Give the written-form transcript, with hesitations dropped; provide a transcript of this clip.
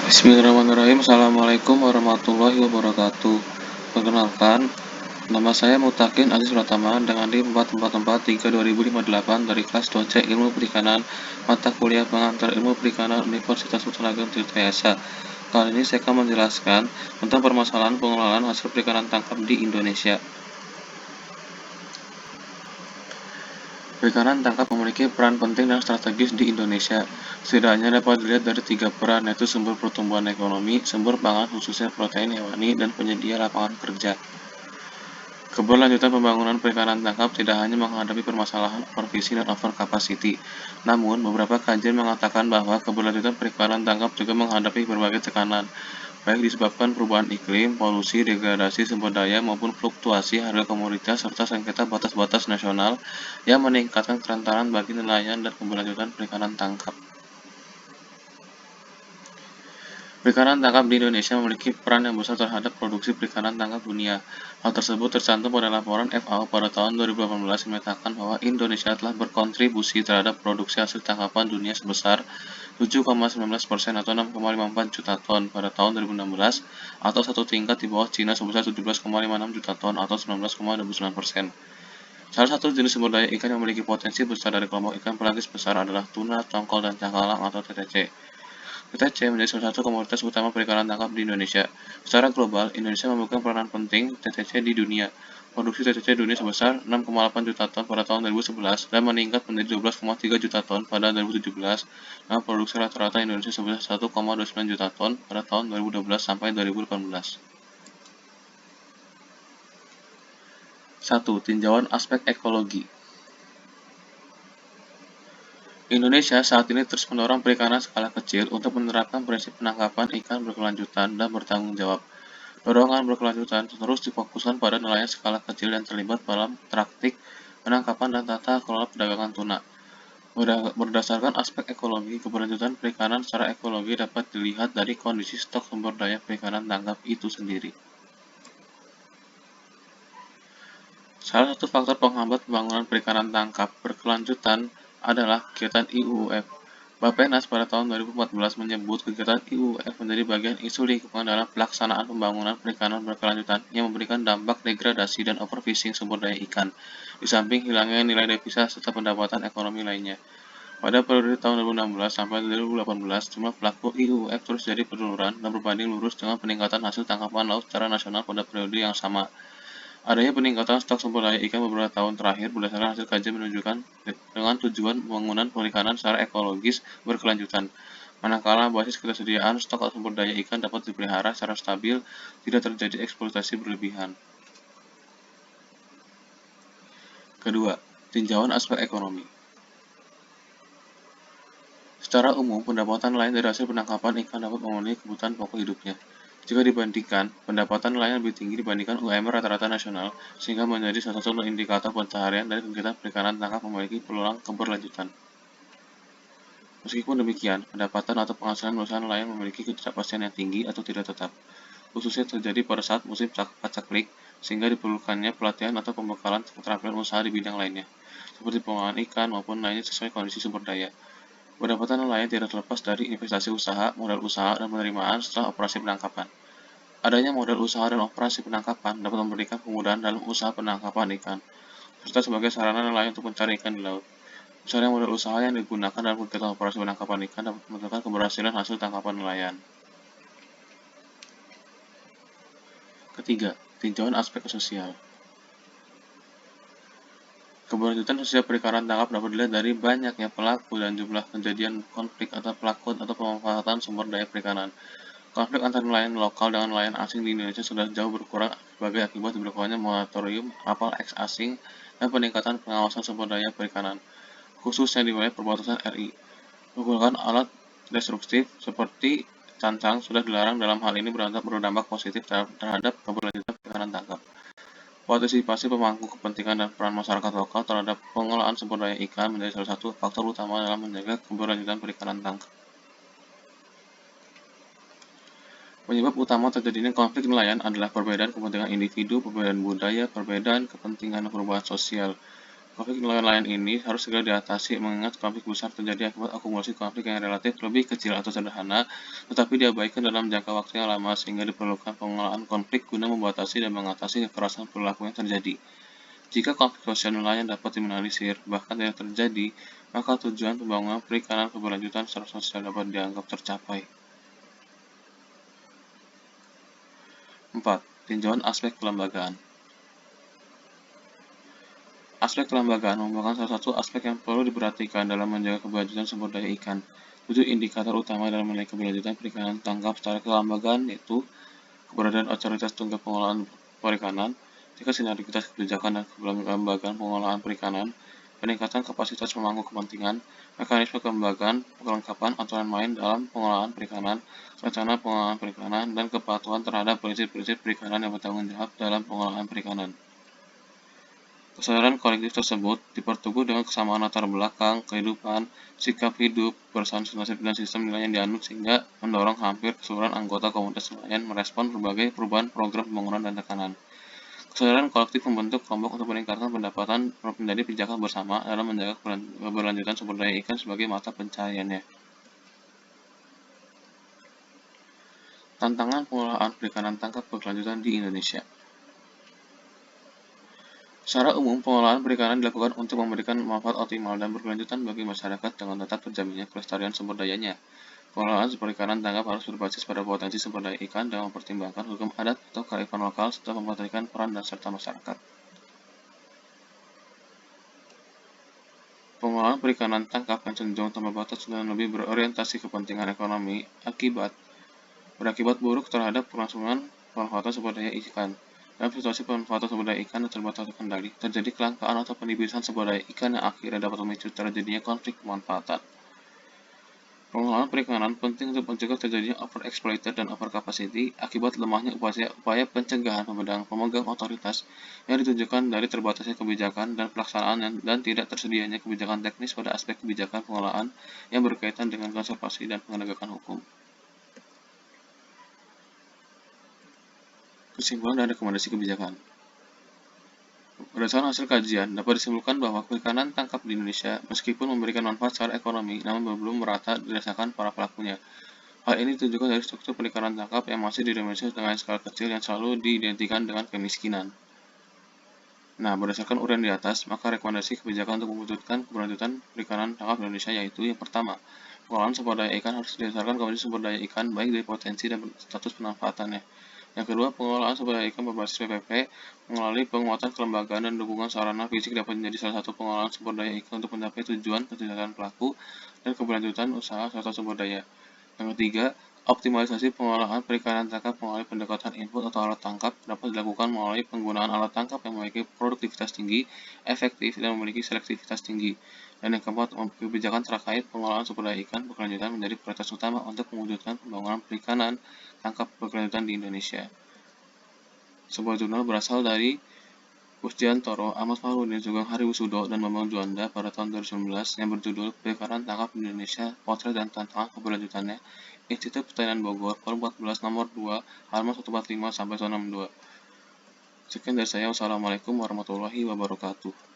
Bismillahirrahmanirrahim. Assalamualaikum warahmatullahi wabarakatuh. Perkenalkan, nama saya Mutakin Aziz Pratama dengan NIM 4443-2058 dari kelas 2C Ilmu Perikanan, mata kuliah pengantar Ilmu Perikanan Universitas Utanagan Tirta Yasa. Kali ini saya akan menjelaskan tentang permasalahan pengelolaan hasil perikanan tangkap di Indonesia. Perikanan tangkap memiliki peran penting dan strategis di Indonesia. Setidaknya dapat dilihat dari 3 peran, yaitu sumber pertumbuhan ekonomi, sumber pangan khususnya protein hewani, dan penyedia lapangan kerja. Keberlanjutan pembangunan perikanan tangkap tidak hanya menghadapi permasalahan overfishing dan overcapacity, namun beberapa kajian mengatakan bahwa keberlanjutan perikanan tangkap juga menghadapi berbagai tekanan, baik disebabkan perubahan iklim, polusi, degradasi sumber daya, maupun fluktuasi harga komoditas serta sengketa batas-batas nasional yang meningkatkan kerentanan bagi nelayan dan keberlanjutan perikanan tangkap. Perikanan tangkap di Indonesia memiliki peran yang besar terhadap produksi perikanan tangkap dunia. Hal tersebut tercantum pada laporan FAO pada tahun 2018 yang menyatakan bahwa Indonesia telah berkontribusi terhadap produksi hasil tangkapan dunia sebesar 7,19% atau 6,54 juta ton pada tahun 2016, atau satu tingkat di bawah Cina sebesar 17,56 juta ton atau 19,29%. Salah satu jenis sumber daya ikan yang memiliki potensi besar dari kelompok ikan pelagis besar adalah tuna, tongkol, dan cakalang atau TTC. TTC menjadi salah satu komoditas utama perikanan tangkap di Indonesia. Secara global, Indonesia memegang peranan penting TTC di dunia. Produksi TTC dunia sebesar 6,8 juta ton pada tahun 2011 dan meningkat menjadi 12,3 juta ton pada 2017, dengan produksi rata-rata Indonesia sebesar 1,29 juta ton pada tahun 2012 sampai 2018. 1. Tinjauan aspek ekologi. Indonesia saat ini terus mendorong perikanan skala kecil untuk menerapkan prinsip penangkapan ikan berkelanjutan dan bertanggung jawab. Dorongan berkelanjutan terus difokuskan pada nelayan skala kecil yang terlibat dalam praktik penangkapan dan tata kelola perdagangan tuna. Berdasarkan aspek ekologi, keberlanjutan perikanan secara ekologi dapat dilihat dari kondisi stok sumber daya perikanan tangkap itu sendiri. Salah satu faktor penghambat pembangunan perikanan tangkap berkelanjutan adalah kegiatan IUUF. Bappenas pada tahun 2014 menyebut kegiatan IUUF menjadi bagian isu lingkungan dalam pelaksanaan pembangunan perikanan berkelanjutan yang memberikan dampak degradasi dan overfishing sumber daya ikan, di samping hilangnya nilai devisa serta pendapatan ekonomi lainnya. Pada periode tahun 2016 sampai 2018, jumlah pelaku IUUF terus jadi penurunan dan berbanding lurus dengan peningkatan hasil tangkapan laut secara nasional pada periode yang sama. Adanya peningkatan stok sumber daya ikan beberapa tahun terakhir berdasarkan hasil kajian menunjukkan dengan tujuan pembangunan perikanan secara ekologis berkelanjutan. Manakala basis ketersediaan stok sumber daya ikan dapat dipelihara secara stabil, tidak terjadi eksploitasi berlebihan. Kedua, tinjauan aspek ekonomi. Secara umum, pendapatan nelayan dari hasil penangkapan ikan dapat memenuhi kebutuhan pokok hidupnya. Jika dibandingkan, pendapatan nelayan lebih tinggi dibandingkan UMR rata-rata nasional, sehingga menjadi salah satu indikator pencaharian dari kegiatan perikanan tangkap memiliki peluang keberlanjutan. Meskipun demikian, pendapatan atau penghasilan usaha nelayan memiliki ketidakpastian yang tinggi atau tidak tetap, khususnya terjadi pada saat musim pacaklik, sehingga diperlukannya pelatihan atau pembekalan keterampilan usaha di bidang lainnya, seperti pengelolaan ikan maupun lainnya sesuai kondisi sumber daya. Pendapatan nelayan tidak terlepas dari investasi usaha, modal usaha, dan penerimaan setelah operasi penangkapan. Adanya modal usaha dan operasi penangkapan dapat memberikan kemudahan dalam usaha penangkapan ikan, serta sebagai sarana nelayan untuk mencari ikan di laut. Misalnya modal usaha yang digunakan dalam kegiatan operasi penangkapan ikan dapat menentukan keberhasilan hasil tangkapan nelayan. Ketiga, tinjauan aspek sosial. Keberlanjutan sosial perikanan tangkap dapat dilihat dari banyaknya pelaku dan jumlah kejadian konflik atau pelakon atau pemanfaatan sumber daya perikanan. Konflik antara nelayan lokal dengan nelayan asing di Indonesia sudah jauh berkurang sebagai akibat diberlakukannya moratorium kapal eks asing dan peningkatan pengawasan sumber daya perikanan, khususnya di wilayah perbatasan RI. Menggunakan alat destruktif seperti cancang sudah dilarang. Dalam hal ini berdampak positif terhadap keberlanjutan perikanan tangkap. Partisipasi pemangku kepentingan dan peran masyarakat lokal terhadap pengelolaan sumber daya ikan menjadi salah satu faktor utama dalam menjaga keberlanjutan perikanan tangkap. Penyebab utama terjadinya konflik nelayan adalah perbedaan kepentingan individu, perbedaan budaya, perbedaan kepentingan perubahan sosial. Konflik nelayan ini harus segera diatasi mengingat konflik besar terjadi akibat akumulasi konflik yang relatif lebih kecil atau sederhana, tetapi diabaikan dalam jangka waktu yang lama sehingga diperlukan pengelolaan konflik guna membatasi dan mengatasi kekerasan perilaku yang terjadi. Jika konflik sosial nelayan dapat diminimalisir, bahkan tidak terjadi, maka tujuan pembangunan perikanan keberlanjutan secara sosial dapat dianggap tercapai. 4. Tinjauan aspek kelembagaan. Aspek kelembagaan merupakan salah satu aspek yang perlu diperhatikan dalam menjaga keberlanjutan sumber daya ikan. 7 indikator utama dalam menilai keberlanjutan perikanan tangkap secara kelembagaan yaitu keberadaan otoritas tunggal pengelolaan perikanan, tingkat sinergitas kebijakan dan kelembagaan pengelolaan perikanan, peningkatan kapasitas pemangku kepentingan, mekanisme kelembagaan, kelengkapan aturan main dalam pengelolaan perikanan, rencana pengelolaan perikanan, dan kepatuhan terhadap prinsip-prinsip perikanan yang bertanggung jawab dalam pengelolaan perikanan. Kesadaran kolektif tersebut diperteguh dengan kesamaan latar belakang, kehidupan, sikap hidup, kebersamaan nasib dan sistem nilai yang dianut sehingga mendorong hampir keseluruhan anggota komunitas nelayan merespon berbagai perubahan program pembangunan dan tekanan. Kesadaran kolektif membentuk kelompok untuk meningkatkan pendapatan menjadi pijakan bersama dalam menjaga keberlanjutan sumber daya ikan sebagai mata pencahariannya. Tantangan pengelolaan perikanan tangkap berkelanjutan di Indonesia. Secara umum, pengelolaan perikanan dilakukan untuk memberikan manfaat optimal dan berkelanjutan bagi masyarakat dengan tetap terjaminnya kelestarian sumber dayanya. Pengelolaan perikanan tangkap harus berbasis pada potensi sumber daya ikan dan mempertimbangkan hukum adat atau kearifan lokal serta memperhatikan peran dan serta masyarakat. Pengelolaan perikanan tangkap yang cenderung tanpa batas dan lebih berorientasi kepentingan ekonomi berakibat buruk terhadap kelangsungan pemanfaatan sumber daya ikan. Dalam situasi pemanfaatan sumber daya ikan yang terbatas terkendali, terjadi kelangkaan atau penipisan sumber daya ikan yang akhirnya dapat memicu terjadinya konflik pemanfaatan. Pengelolaan perikanan penting untuk mencegah terjadinya overexploited dan overcapacity akibat lemahnya upaya pencegahan pemegang otoritas yang ditunjukkan dari terbatasnya kebijakan dan pelaksanaan dan tidak tersedianya kebijakan teknis pada aspek kebijakan pengelolaan yang berkaitan dengan konservasi dan penegakan hukum. Kesimpulan dan rekomendasi kebijakan. Berdasarkan hasil kajian, dapat disimpulkan bahwa perikanan tangkap di Indonesia meskipun memberikan manfaat secara ekonomi, namun belum merata dirasakan para pelakunya. Hal ini ditunjukkan dari struktur perikanan tangkap yang masih didominasi dengan skala kecil yang selalu diidentikan dengan kemiskinan. Nah, berdasarkan uraian di atas, maka rekomendasi kebijakan untuk mewujudkan keberlanjutan perikanan tangkap di Indonesia yaitu yang pertama, pengelolaan sumber daya ikan harus didasarkan kepada sumber daya ikan baik dari potensi dan status pemanfaatannya. Yang kedua, pengelolaan sumber daya ikan berbasis PPP melalui penguatan kelembagaan dan dukungan sarana fisik dapat menjadi salah satu pengelolaan sumber daya ikan untuk mencapai tujuan kesejahteraan pelaku dan keberlanjutan usaha serta sumber daya. Yang ketiga, optimalisasi pengelolaan perikanan tangkap melalui pendekatan input atau alat tangkap dapat dilakukan melalui penggunaan alat tangkap yang memiliki produktivitas tinggi, efektif, dan memiliki selektivitas tinggi. Dan yang keempat, kebijakan terkait pengelolaan sumber daya ikan berkelanjutan menjadi prioritas utama untuk mewujudkan pembangunan perikanan tangkap berkelanjutan di Indonesia. Sebuah jurnal berasal dari Kusdiantoro, Ahmad Fahrudin, Sugeng Hariwisudo, dan Bambang Juanda pada tahun 2019 yang berjudul Perikanan Tangkap di Indonesia, Potret dan Tantangan Keberlanjutannya, Institut Pertanian Bogor, Volume 14, Nomor 2, halaman 145-162. Sekian dari saya, wassalamualaikum warahmatullahi wabarakatuh.